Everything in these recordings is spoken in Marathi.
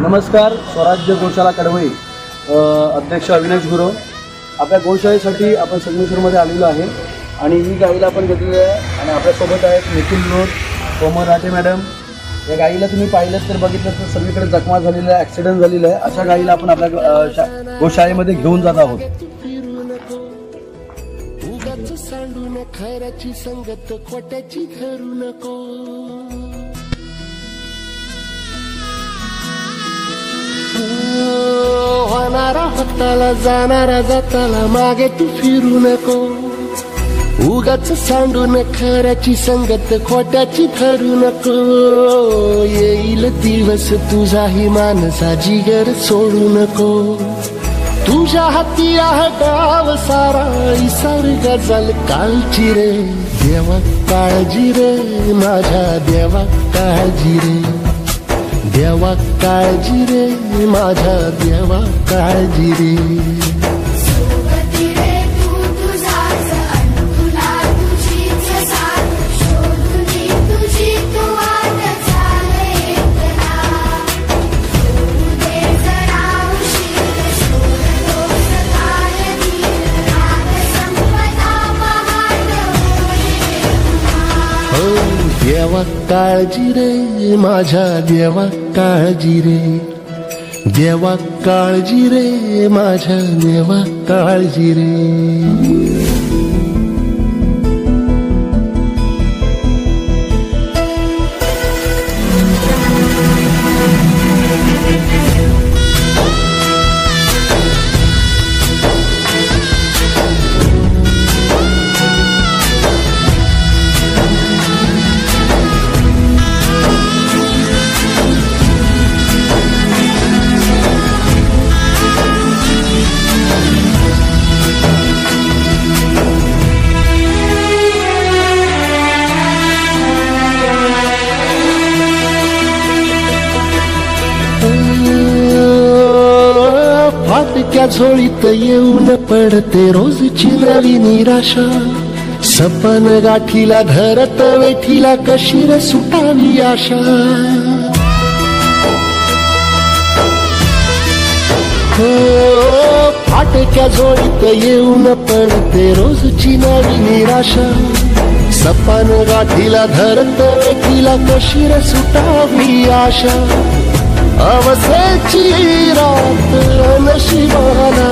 नमस्कार. स्वराज्य गोशाला कडवई अध्यक्ष अविनाश गुरव. आपल्या गोशाळेसाठी आपण संगमेश्वरमध्ये आलेलो आहे आणि ही गाईला आपण घेतलेली आहे आणि आपल्यासोबत आहेत निखिल रोड, कोमल राठे मॅडम. या गाईला तुम्ही पाहिलं तर बघितलं तर सगळीकडे जखमा झालेला आहे, ॲक्सिडेंट झालेला आहे. अशा गाईला आपण आपल्या गोशाळेमध्ये घेऊन जात आहोत. सांडून खऱ्याची संगत खोट्याची धरू नको. होणारा हाताला जाणारा जाताला मागे तू फिरू नको. उगाच सांडून खऱ्याची संगत खोट्याची धरू नको. येईल दिवस तुझाही मानसा जिगर सोडू नको. तुझ्या हाती आहे गाव सारा इसार गजल काळजी रे. देवा काळजी रे माझ्या देवा काळजी रे. देवा काळजी रे माझ्या देवा काळजी रे. देवा काळजी रे माझ्या देवा काळजी रे. देवा काळजी रे माझ्या देवा काळजी रे. फाटक्या झोळीत येऊन पडते रोजची नवी निराशा. सपन गाठीला धरत वेठीला कशी रे सुटावी आशा. हो फाटक्या झोळीत येऊन पडते रोजची नवी निराशा. सपन गाठीला धरत वेठीला कशी रे सुटावी आशा. अवसेची रात नशिबाला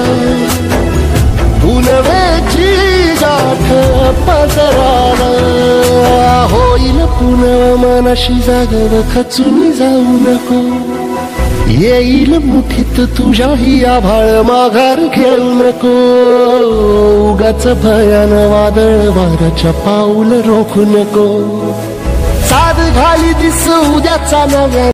पुनवेची गाठ पदराला. होईल पुनव मनाशी जागव खचून जाऊ नको. येईल मुठीत तुझ्याही आभाळ माघार घेऊ नको. उगाच भयान वादळ वाऱ्याच्या पाऊल रोखू नको. साध घाली दिस उद्याचा नव्या